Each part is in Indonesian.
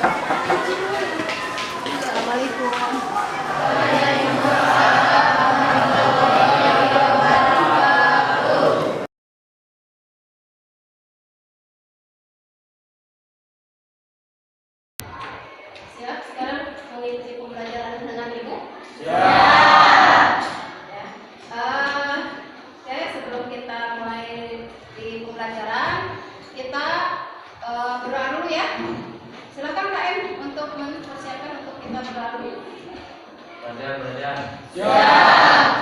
Assalamualaikum. Siap sekarang mengikuti pembelajaran dengan Ibu? Siap. Ya. Oke, sebelum kita mulai di pembelajaran, kita berdoa dulu ya. Silakan KM untuk mempersiapkan untuk kita berdoa dulu. Belajar. Siap.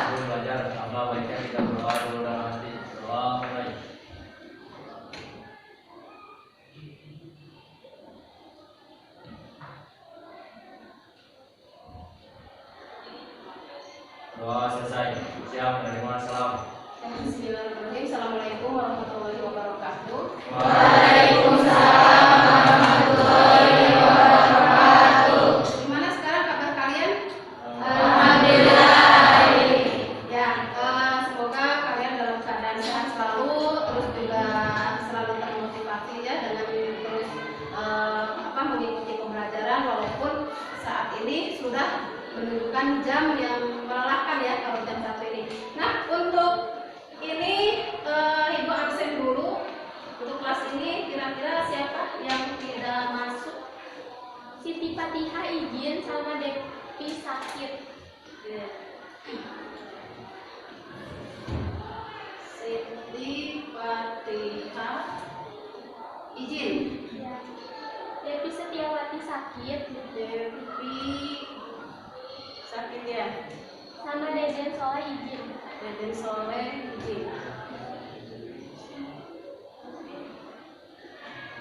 Sebelum belajar, apa baiknya kita berdoa dulu dalam hati. Doa mulai. Doa selesai. Siap menerima salam. Bismillahirrahmanirrahim. Assalamualaikum warahmatullahi wabarakatuh. Waalaikumsalam warahmatullahi wabarakatuh. Gimana sekarang kabar kalian? Alhamdulillah. Ya, semoga kalian dalam keadaan sehat selalu, terus juga selalu termotivasi ya dengan terus mengikuti pembelajaran walaupun saat ini sudah menunjukkan jam yang melelahkan ya kalau jam 1 ini. Nah, untuk ini Ibu absen dulu. Untuk kelas ini kira-kira siapa yang tidak masuk? Siti Fatihah izin sama Devi sakit. Siti Fatihah izin. Devi Setiawati sakit. Devi sakit ya. Sama Deden Soleh izin. Deden Soleh izin.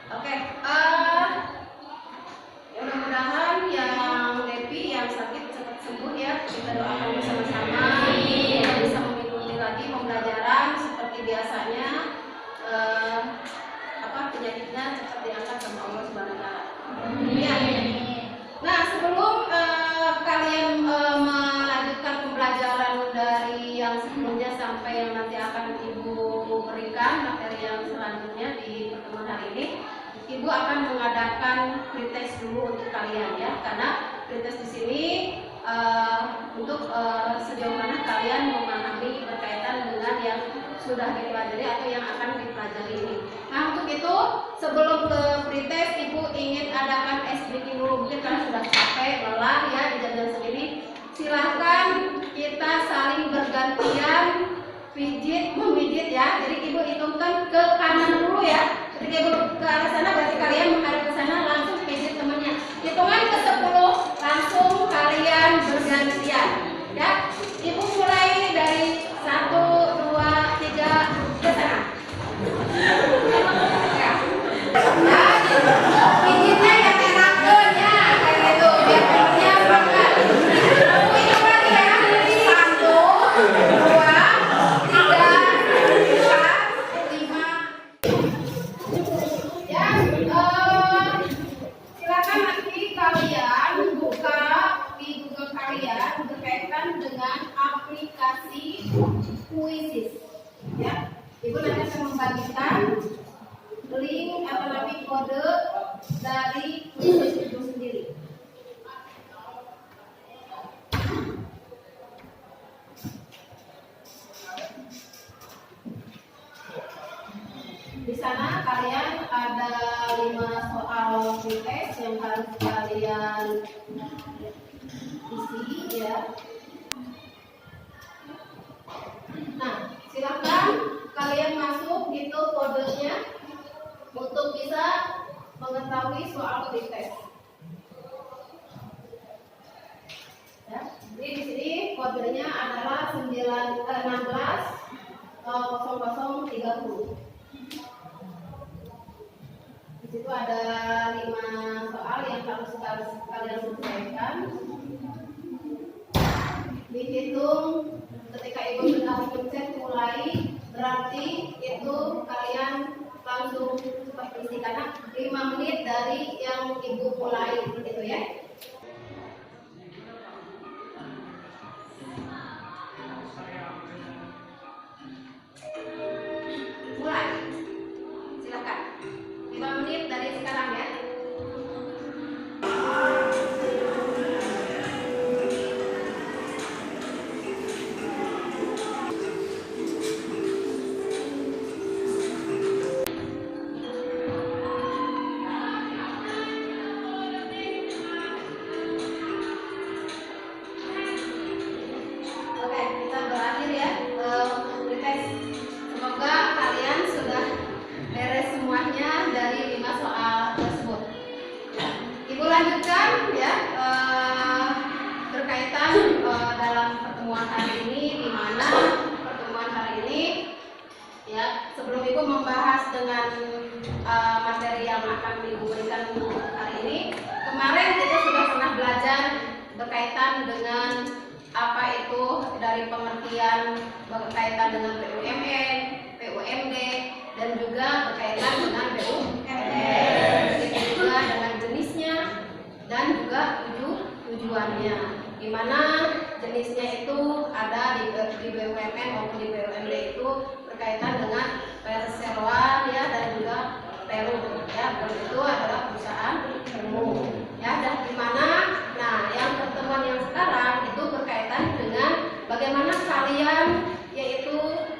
Oke, ya mudah-mudahan yang Devi yang sakit cepat sembuh ya. Kita doakan bersama-sama. Kita bisa mengikuti lagi pembelajaran seperti biasanya. Penyakitnya cepat diangkat sama Allah Subhanahu wa Ta'ala. Ya. Nah, sebelum kalian melanjutkan pembelajaran dari yang sebelumnya sampai yang nanti akan Ibu berikan materi yang selanjutnya di pertemuan hari ini, Ibu akan mengadakan pretest dulu untuk kalian ya, karena pretest di sini untuk sejauh mana kalian memahami berkaitan dengan yang sudah dipelajari atau yang akan dipelajari ini. Nah, untuk itu sebelum ke pretest Ibu ingin adakan ice breaking dulu. Mungkin kalian sudah capek, lelah ya di jam-jam segini. Silahkan kita saling bergantian memijit ya. Jadi Ibu hitungkan ke kanan dulu ya. Ketika Ibu ke arah sana berarti kalian menghadap ke sana langsung pijit temannya. Hitungan ke 10 langsung kalian bergantian ya. Ibu mulai dari 1, 2, 3 ke sana. Pijitnya yang enakan ya, kayak gitu biar perutnya makan. Aku hitung lagi ya. 1, 2, 3, 4, 5. Ya, silakan nanti kalian buka di Google kalian berkaitan dengan aplikasi Quizzes. Ya, Ibu nanti akan membagikan link atau nanti kode dari Quizzes itu sendiri. Di sana kalian ada 5 soal pretest yang harus kalian isi ya. Nah, silakan kalian masuk gitu kodenya untuk bisa mengetahui soal pretest. Ya, jadi di sini kodenya adalah 16 0030. Di situ ada 5 soal yang harus kalian selesaikan. Dihitung ketika Ibu sudah mencet mulai, berarti itu kalian langsung seperti ini karena 5 menit dari yang Ibu mulai gitu ya. Mulai. Silakan. 5 menit dari sekarang ya. Ya, sebelum Ibu membahas dengan materi yang akan Ibu berikan hari ini, kemarin kita sudah pernah belajar berkaitan dengan apa itu dari pengertian berkaitan dengan BUMN, BUMD, dan juga berkaitan dengan BUMS, begitu juga dengan jenisnya dan juga tujuannya. Di mana jenisnya itu ada di BUMN maupun di BUMD itu berkaitan dengan perseroan ya dan juga peru ya, itu adalah perusahaan umum ya. Dan di mana nah yang pertemuan yang sekarang itu berkaitan dengan bagaimana kalian yaitu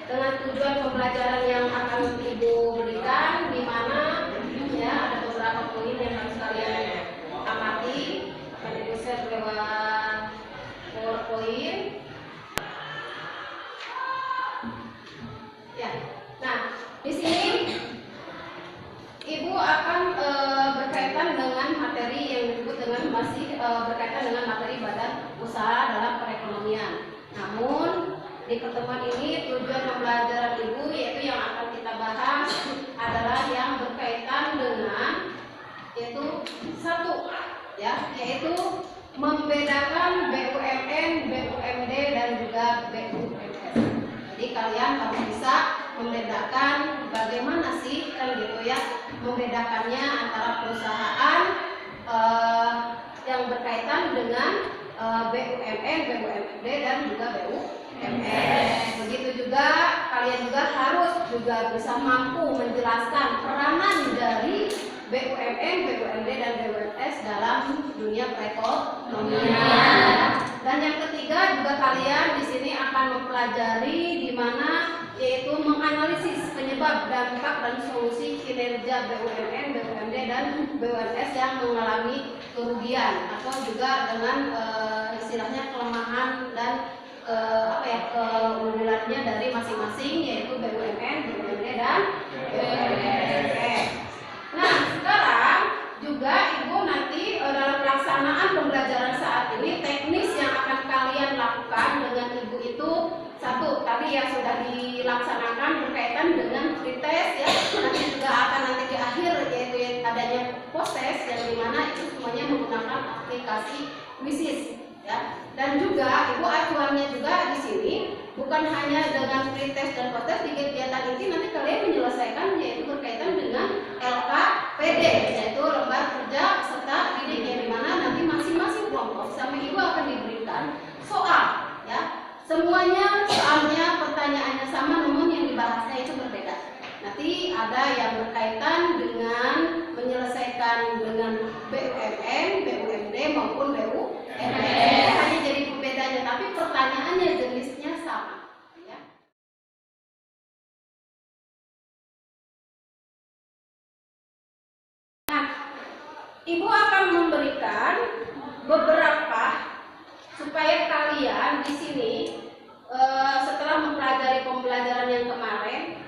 dengan tujuan pembelajaran yang akan Ibu berikan, di mana ya ada beberapa poin yang harus kalian amati, akan Ibu share lewat PowerPoint. Ya, nah di sini Ibu akan berkaitan dengan materi yang disebut dengan masih berkaitan dengan materi badan usaha dalam perekonomian. Namun di pertemuan ini tujuan pembelajaran Ibu yaitu yang akan kita bahas adalah yang berkaitan dengan yaitu satu ya, yaitu membedakan BUMN, BUMD dan juga BUMS. Jadi kalian harus bisa membedakan bagaimana sih kan gitu ya, membedakannya antara perusahaan yang berkaitan dengan BUMN, BUMD dan juga BUMS. Begitu juga kalian juga harus juga bisa mampu menjelaskan peranan dari BUMN, BUMD dan BUMS dalam dunia perekonomian. Dan yang ketiga juga kalian di sini akan mempelajari di mana yaitu menganalisis penyebab, dampak dan solusi kinerja BUMN, BUMD dan BUMS yang mengalami kerugian atau juga dengan istilahnya kelemahan dan keunggulannya dari masing-masing yaitu BUMN, BUMD dan BUMS. Nah, sekarang juga Ibu nanti dalam pelaksanaan pembelajaran saat ini teknis yang akan kalian lakukan dengan Ibu itu satu tadi yang sudah dilaksanakan berkaitan dengan pretest ya. Nanti juga akan nanti di akhir yaitu yang adanya post test yang dimana itu semuanya menggunakan aplikasi Quizzes ya. Dan juga Ibu acuannya juga di sini bukan hanya dengan pretest dan post test, di kegiatan ini nanti kalian menyelesaikan yaitu berkaitan dengan LKPD yaitu lembar kerja peserta didik yang dimana nanti masing-masing kelompok sama Ibu akan diberikan soal ya. Semuanya soalnya pertanyaannya sama namun yang dibahasnya itu berbeda. Nanti ada yang berkaitan dengan menyelesaikan dengan BUMN, BUMD maupun BUMS. Hanya jadi pembedanya tapi pertanyaannya jenisnya sama ya. Nah, Ibu akan memberikan beberapa supaya kalian di sini setelah mempelajari pembelajaran yang kemarin,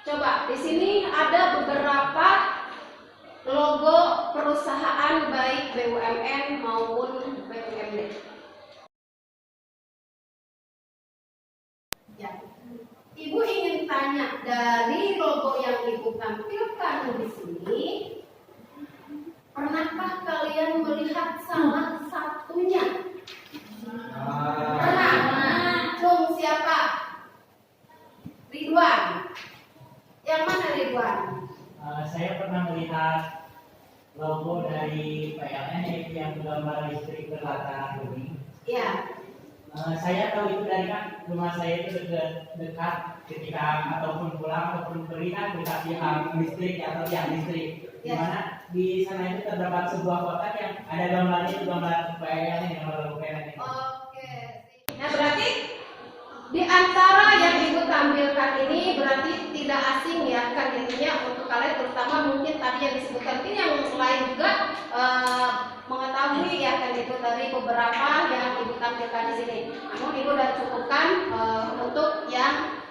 coba di sini ada beberapa logo perusahaan baik BUMN maupun BUMD. Ya, Ibu ingin tanya dari logo yang Ibu tampilkan di sini, pernahkah kalian melihat salah satunya? Pernah? Cung siapa? Ridwan. Yang mana Ridwan? Saya pernah melihat logo dari PLN yaitu yang bergambar listrik berlatar bumi. Ya. Saya tahu itu dari kan rumah saya itu dekat ketika ataupun pulang ataupun pergi kan dekat tiang listrik atau tiang listrik. Di mana di sana itu terdapat sebuah kotak yang ada gambarnya itu gambar PLN yang logo PLN. Oke. Nah berarti di antara yang Ibu tampilkan ini berarti tidak asing ya kan intinya untuk kalian terutama mungkin tadi yang disebutkan ini yang lain juga mengetahui ya kan itu dari beberapa yang Ibu tampilkan di sini. Namun Ibu sudah cukupkan untuk yang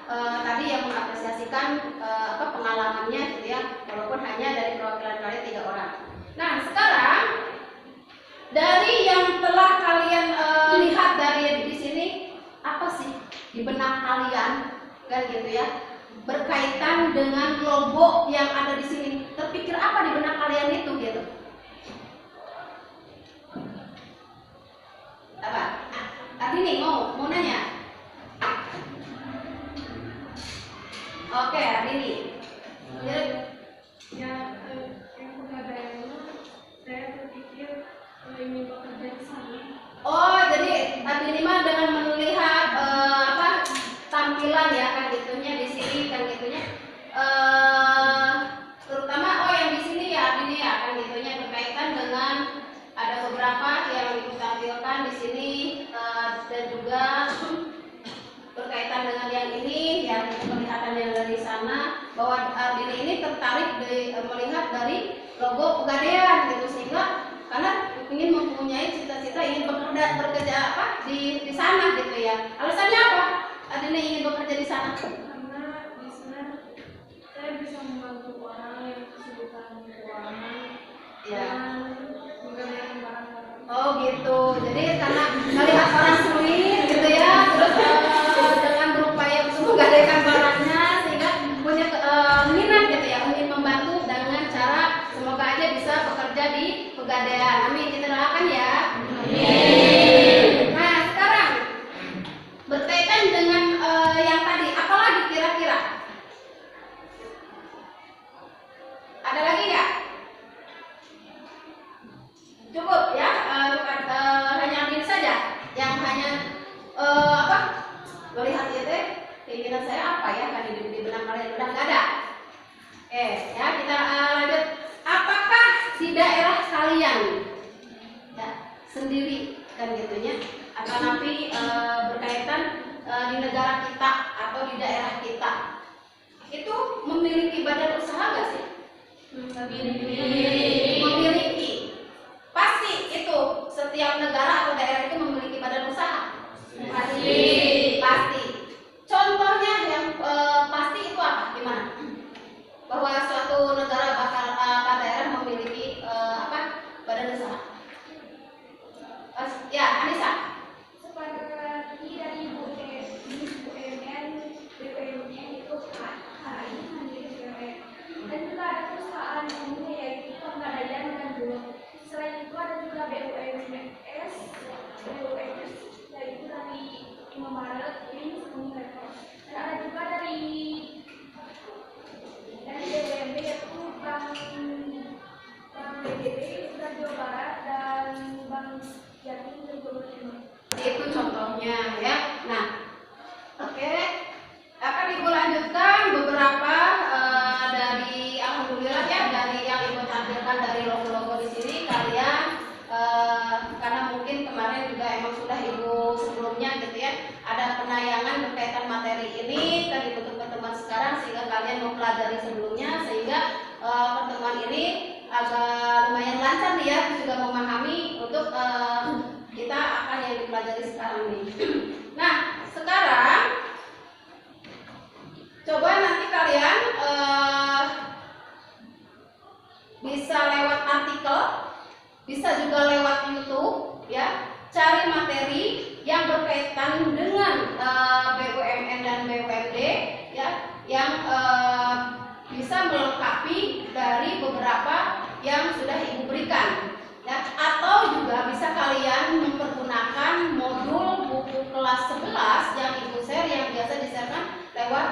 tadi yang mengapresiasikan pengalamannya gitu ya, walaupun hanya dari perwakilan kalian 3 orang. Nah sekarang dari yang telah kalian lihat dari di sini apa sih di benak kalian kan gitu ya berkaitan dengan logo yang ada di sini. Terpikir apa di benak kalian itu gitu? Apa? Ardini mau nanya? Oke, Ardini. Yang pegadaiannya saya berpikir ingin bekerja di sana. Oh, jadi Ardini mah dengan melihat tampilan ya kan gitunya di sini kan gitunya. Terutama yang di sini ya Ardini ya kan gitunya berkaitan dengan ada beberapa yang ditampilkan di sini dan juga berkaitan dengan yang ini yang kelihatan yang dari sana bahwa Ardini ini tertarik melihat dari logo Pegadaian gitu sehingga karena ingin mempunyai cita-cita ingin bekerja di sana gitu ya. Alasannya apa? Ardini ingin bekerja di sana? Karena di sana saya bisa membantu orang yang kesulitan keuangan Ya. dan menggadaikan barang-barang. Oh gitu. Jadi karena melihat orang sulit gitu ya, terus dengan berupaya untuk menggadaikan barangnya sehingga punya minat gitu ya, ingin membantu dengan cara semoga aja bisa bekerja di Pegadaian. Amin. Kita doakan ya. Amin. Nah sekarang berkaitan dengan yang tadi, apalagi kira-kira? Ada lagi nggak? Cukup ya, hanya ini saja yang hanya melihat itu keinginan saya apa ya kan di benak kalian udah nggak ada. Ya kita lanjut. Apakah di daerah kalian ya sendiri kan gitunya atau nanti berkaitan di negara kita atau di daerah kita itu memiliki badan usaha nggak sih? Memiliki. Pasti itu setiap negara atau daerah itu memiliki badan usaha. Pasti. Contohnya yang pasti itu apa? Gimana? Bahwa suatu negara bakal daerah memiliki badan usaha. Ya, Anissa. Seperti dari BUMN, BUMN itu HI Mandiri BUMN, dan juga ada perusahaan umumnya yaitu Pegadaian dan Bulog. Selain itu ada juga BUMS yaitu dari Indomaret, ini Unilever. Dan ada juga dari BUMD yaitu Bank BDB, Bank Jawa Barat, dan Bank Jatim dan Jawa. Itu contohnya ya. Nah, oke. Akan Ibu lanjutkan beberapa dari alhamdulillah ya dari yang Ibu tampilkan dari logo-logo di sini kalian karena mungkin kemarin juga emang sudah Ibu sebelumnya gitu ya ada penayangan berkaitan materi ini kan untuk pertemuan sekarang sehingga kalian mempelajari sebelumnya sehingga pertemuan ini agak lumayan lancar nih ya juga memahami untuk kita akan yang dipelajari sekarang nih. Nah sekarang coba nanti kalian bisa lewat artikel, bisa juga lewat YouTube ya, cari materi yang berkaitan dengan BUMN dan BUMD ya, yang bisa melengkapi dari beberapa yang sudah Ibu berikan ya, atau juga bisa kalian mempergunakan modul buku kelas 11 yang Ibu share yang biasa di-sharekan lewat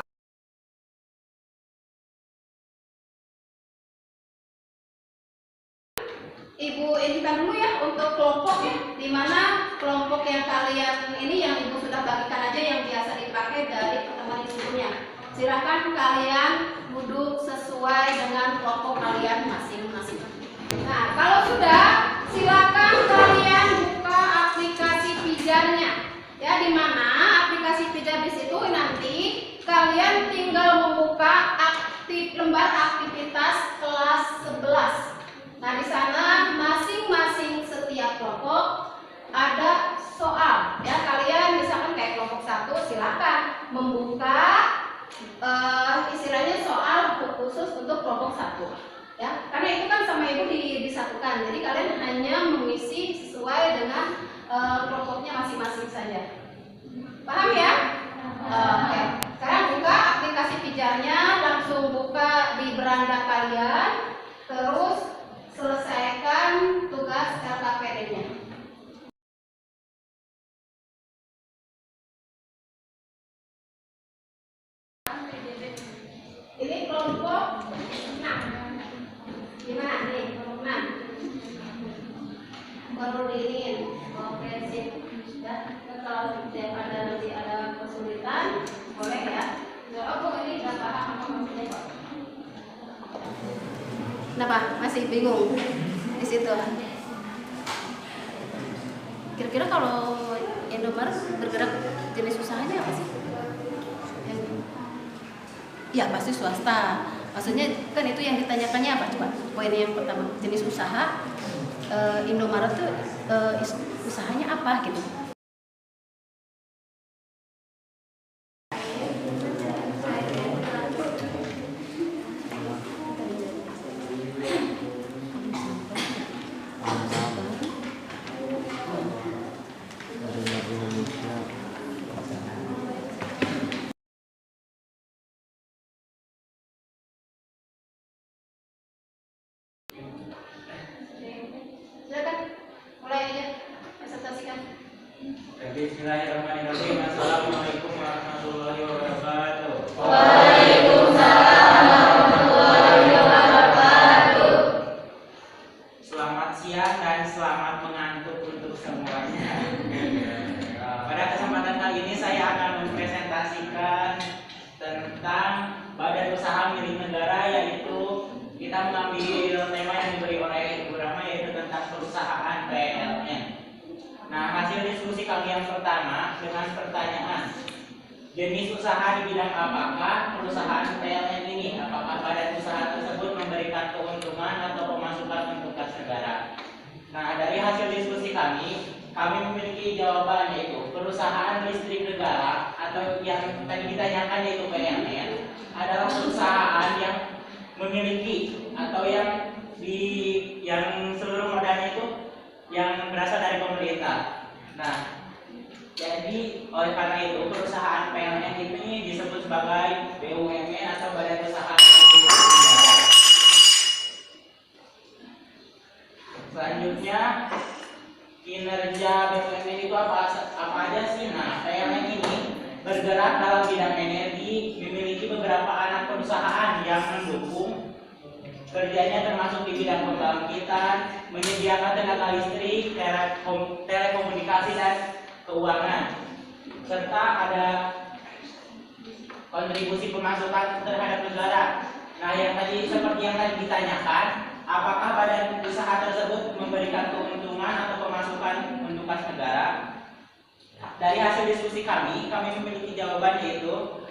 Ibu intikan dulu ya untuk kelompoknya, di mana kelompok yang kalian ini yang Ibu sudah bagikan aja yang biasa dipakai dari pertemuan sebelumnya. Silakan kalian duduk sesuai dengan kelompok kalian masing-masing. Nah, kalau sudah, silakan kalian buka aplikasi pijarnya. Ya, di mana aplikasi pijar di situ nanti kalian tinggal membuka lembar aktivitas kelas 11. Nah, di sana masing-masing setiap kelompok ada soal. Ya, kalian misalkan kayak kelompok 1 silakan membuka istilahnya soal khusus untuk kelompok 1. Ya, karena itu kan sama Ibu disatukan. Jadi kalian hanya mengisi sesuai dengan kelompoknya masing-masing saja. Paham ya? Oke. Sekarang buka aplikasi pijarnya langsung langsung buka di beranda kalian, terus selesaikan tugas LKPD-nya. Ini kelompok 6. Gimana nih kelompok 6? Baru diinin. Oke, sip. Ya, kalau setiap ada nanti ada kesulitan, boleh ya. Oh, ini nggak paham apa maksudnya kok. Kenapa? Masih bingung di situ? Kira-kira kalau Indomaret bergerak jenis usahanya apa sih? Ya pasti swasta. Maksudnya kan itu yang ditanyakannya apa coba? Poin yang pertama jenis usaha. Indomaret tuh usahanya apa gitu? Silakan mulai aja presentasikan. Bismillahirrahmanirrahim. Assalamualaikum warahmatullahi wabarakatuh. Waalaikumsalam warahmatullahi wabarakatuh. Selamat siang dan selamat mengantuk untuk semuanya. Pada kesempatan kali ini saya akan mempresentasikan tentang badan usaha milik negara, yaitu kita mengambil tema yang diberi oleh Ibu Rama, yaitu tentang perusahaan PLN. Nah, hasil diskusi kami yang pertama dengan pertanyaan jenis usaha di bidang apakah perusahaan PLN ini? Apakah badan usaha tersebut memberikan keuntungan atau pemasukan untuk kas negara? Nah, dari hasil diskusi kami memiliki jawaban, yaitu perusahaan listrik negara atau yang tadi ditanyakan yaitu PLN adalah perusahaan yang memiliki atau yang seluruh modalnya itu yang berasal dari pemerintah. Nah, jadi oleh karena itu perusahaan PLN ini disebut sebagai BUMN atau badan usaha negara. Selanjutnya, kinerja BUMN itu apa aja sih? Nah, PLN ini bergerak dalam bidang energi, memiliki beberapa anak perusahaan yang mendukung kerjanya, termasuk di bidang pembangkitan, menyediakan tenaga listrik, telekomunikasi dan keuangan, serta ada kontribusi pemasukan terhadap negara. Nah, seperti yang tadi ditanyakan, apakah badan usaha tersebut memberikan keuntungan atau pemasukan untuk kas negara? Dari hasil diskusi kami memiliki jawaban, yaitu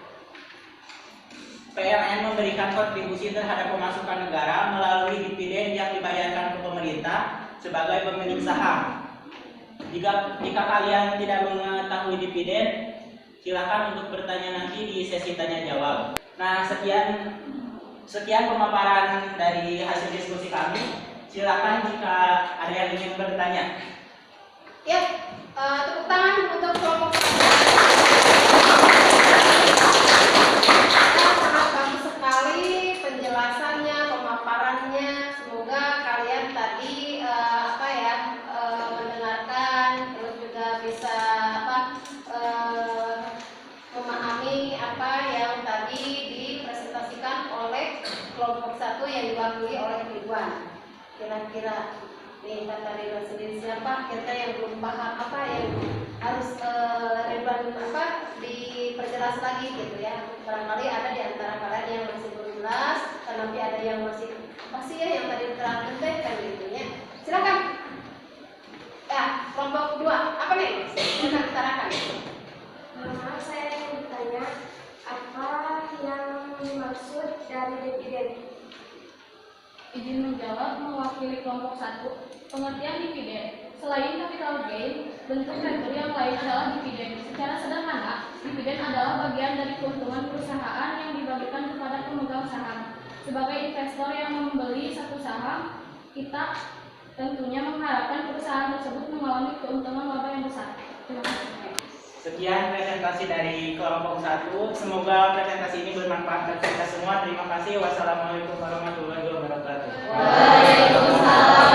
PLN memberikan kontribusi terhadap pemasukan negara melalui dividen yang dibayarkan ke pemerintah sebagai pemilik saham. Jika kalian tidak mengetahui dividen, silakan untuk bertanya nanti di sesi tanya jawab. Nah, sekian pemaparan dari hasil diskusi kami. Silakan jika ada yang ingin bertanya. Ya, tepuk tangan untuk kelompok 1. Sangat bagus sekali penjelasannya, pemaparannya. Semoga kalian tadi mendengarkan, terus juga bisa memahami apa yang tadi dipresentasikan oleh kelompok 1 yang diwakili oleh Ridwan. Kira-kira nih kata Ridwan sendiri siapa? Kita yang belum paham apa yang harus Ridwan diperjelas lagi gitu ya. Barangkali ada di antara kalian yang masih belum jelas, dan nanti ada yang masih apa sih ya yang tadi diterangkan kan gitu ya. Silakan. Ya, kelompok 2 apa nih? Silakan utarakan. Maaf, saya ingin bertanya, apa yang dimaksud dari dividen? Izin menjawab mewakili kelompok 1. Pengertian dividen, selain capital gain, bentuk return yang lain adalah dividen. Secara sederhana, dividen adalah bagian dari keuntungan perusahaan yang dibagikan kepada pemegang saham. Sebagai investor yang membeli satu saham, kita tentunya mengharapkan perusahaan tersebut mengalami keuntungan laba yang besar. Terima kasih. Sekian presentasi dari kelompok 1. Semoga presentasi ini bermanfaat bagi kita semua. Terima kasih. Wassalamualaikum warahmatullahi wabarakatuh. Waalaikumsalam.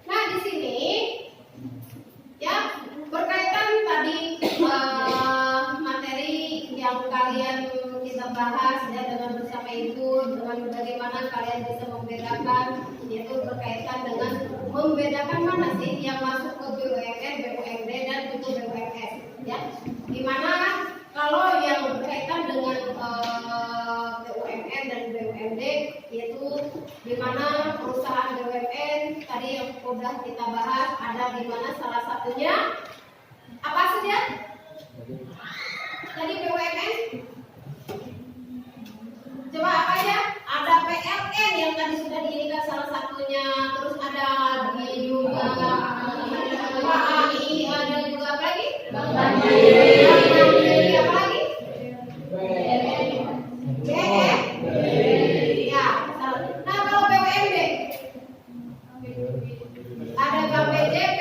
Nah, di sini ya berkaitan tadi materi yang kalian kita bahas ya dengan bersama itu, dengan bagaimana kalian bisa membedakan, yaitu berkaitan dengan membedakan mana sih yang masuk ke BUMN, BUMD dan itu BUMN ya. Dimana kalau yang berkaitan dengan BUMN dan BUMD yaitu dimana perusahaan BUMN tadi yang sudah kita bahas ada dimana salah satunya apa saja? Tadi BUMN coba apa ya? Ada PLN yang tadi sudah diingat salah satunya, terus ada lagi juga KAI, ada juga apa lagi? Bank Mandiri, apa lagi? Ya. Nah kalau BUMD ada Bank BJB,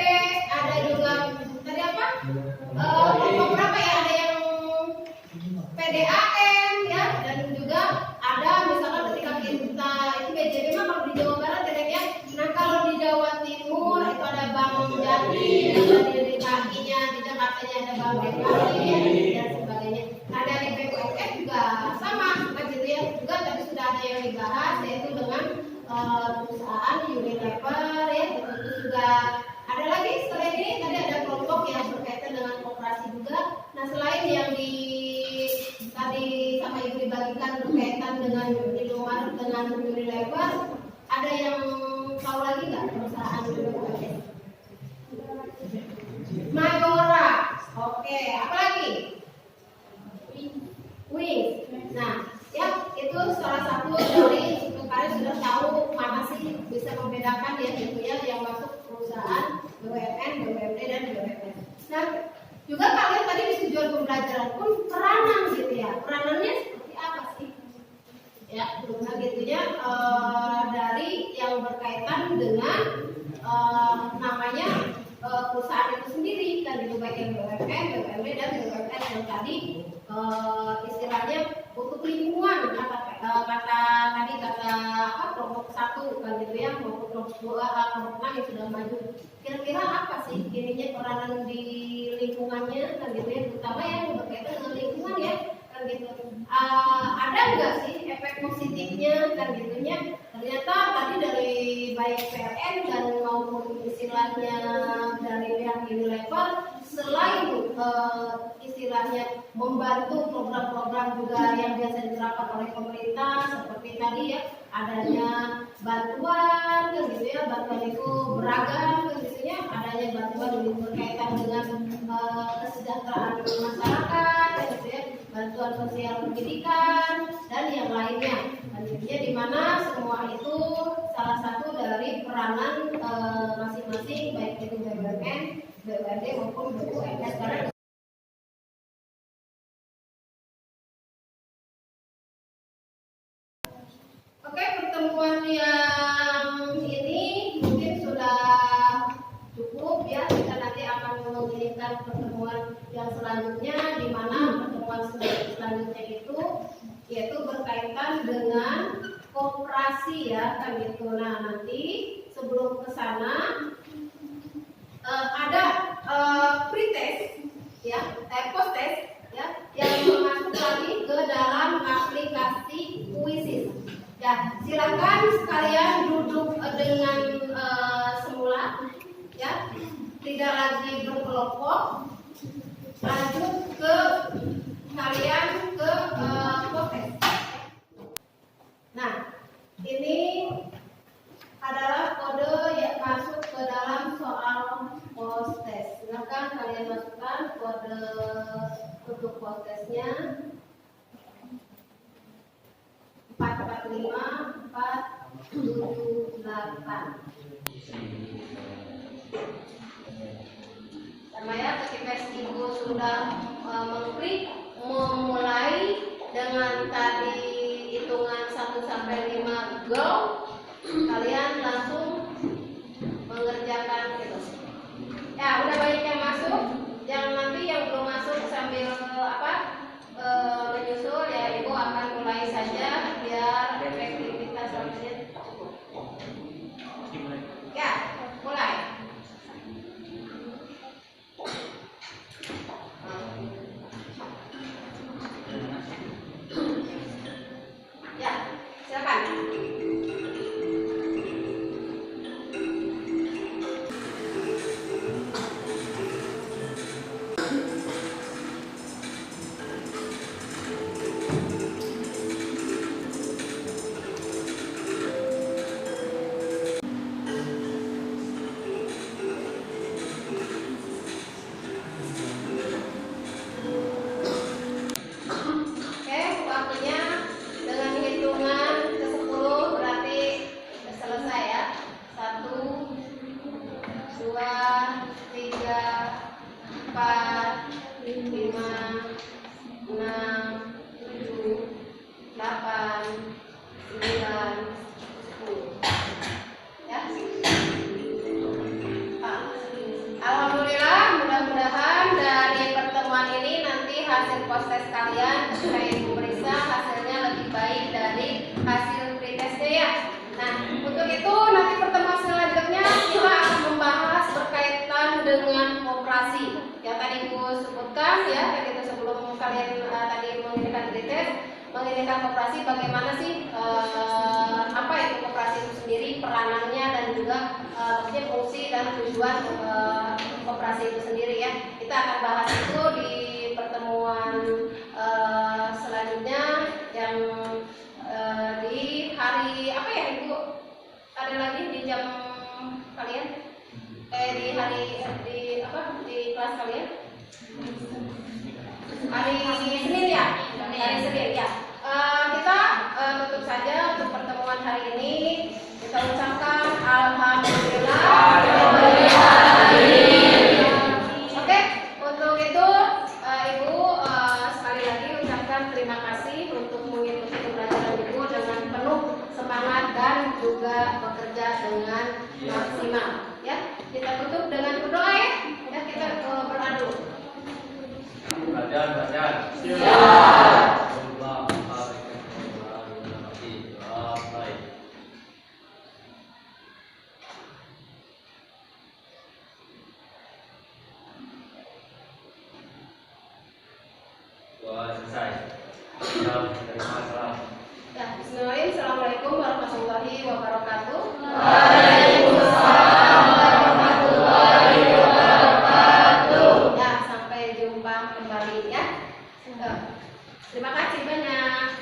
ada juga tadi apa? Beberapa ya, ada yang PDAM ya, dan juga ada misalkan ketika kita itu BJB mah kalau di Jawa Barat ya. Nah kalau di Jawa Timur itu ada Bank Jatim, ada di DKI-nya, di Jakarta-nya ada Bank DKI dan sebagainya. Nah dari BUMN juga sama begitu ya. Juga tadi sudah ada yang dibahas yaitu dengan perusahaan Unilever ya, itu juga ada lagi selain ini tadi ada kelompok yang berkaitan dengan koperasi juga. Nah selain yang tadi sama ibu dibagikan berkaitan dengan Indomaret dengan Unilever, ada yang tahu lagi nggak perusahaan BUMN? Mayora, oke, apa lagi? Wings. Nah, ya itu salah satu dari kalian sudah tahu mana sih bisa membedakan ya gitu ya yang masuk perusahaan BUMN, BUMD dan BUMN. Nah, juga kalian tadi di tujuan pembelajaran pun peranan gitu ya. Peranannya seperti apa sih? Ya, nah gitunya dari yang berkaitan dengan namanya perusahaan itu sendiri kan gitu, baik yang BUMN, BUMD dan BUMN yang tadi istilahnya untuk lingkungan kata tadi kata kelompok 1 kan gitu ya, maupun kelompok 2, kelompok 6 yang sudah maju. Kira-kira apa sih ininya peranan di lingkungannya kan gitu ya, terutama yang berkaitan dengan lingkungan ya kan gitu. Ada nggak sih efek positifnya kan gitunya? Ternyata tadi dari baik PLN dan maupun istilahnya dari pihak Unilever selain istilahnya membantu program-program juga yang biasa diterapkan oleh pemerintah seperti tadi ya adanya bantuan kan gitu ya, bantuan itu beragam kan gitu ya, adanya bantuan yang berkaitan dengan kesejahteraan masyarakat kan gitu ya, bantuan sosial pendidikan dan yang lainnya. Intinya di mana semua itu salah satu dari peranan masing-masing baik itu BUMN, BUMD maupun BUMS. Oke, pertemuan yang ini mungkin sudah cukup ya. Kita nanti akan mengirimkan pertemuan yang selanjutnya, di mana pertemuan selanjutnya itu yaitu berkaitan dengan koperasi ya kan gitu. Nah nanti sebelum ke sana ada pretest ya, post test ya yang masuk lagi ke dalam aplikasi Quizzes. Ya, silakan sekalian duduk dengan semula ya, tidak lagi berkelompok. Lanjut ke kalian ke post. Nah, ini adalah kode yang masuk ke dalam soal post test. Silakan kalian masukkan kode untuk post testnya 445478. Sama ya, ketika ibu sudah mengklik memulai dengan tadi hitungan 1 sampai 5 go, 4, 5, 6, 7, 8, 9, 10. Ya. Alhamdulillah, mudah-mudahan dari pertemuan ini nanti hasil postes kalian ketika ibu periksa hasilnya lebih baik dari hasil pretestnya ya. Nah, untuk itu nanti pertemuan selanjutnya kita akan membahas berkaitan dengan koperasi. Yang tadi ibu sebutkan ya, itu sebelum kalian tadi mengirimkan pretest, mengirimkan koperasi bagaimana sih apa itu koperasi itu sendiri, peranannya dan juga fungsi dan tujuan koperasi itu sendiri ya. Kita akan bahas itu di pertemuan selanjutnya yang di hari apa ya Ibu? Ada lagi di jam kalian? Di hari di apa? Di kelas kalian? Hari Senin ya? Hari Senin ya. Kita tutup saja untuk pertemuan hari ini. Kita ucapkan alhamdulillah. Oke, untuk itu Ibu sekali lagi ucapkan terima kasih untuk mengikuti pembelajaran Ibu dengan penuh semangat dan juga bekerja dengan maksimal. Ya, kita tutup dengan berdoa ya. Ya, kita berdoa dulu. Belajar. Selesai. Salam. Ya, bismillahirrahmanirrahim. Assalamualaikum warahmatullahi wabarakatuh.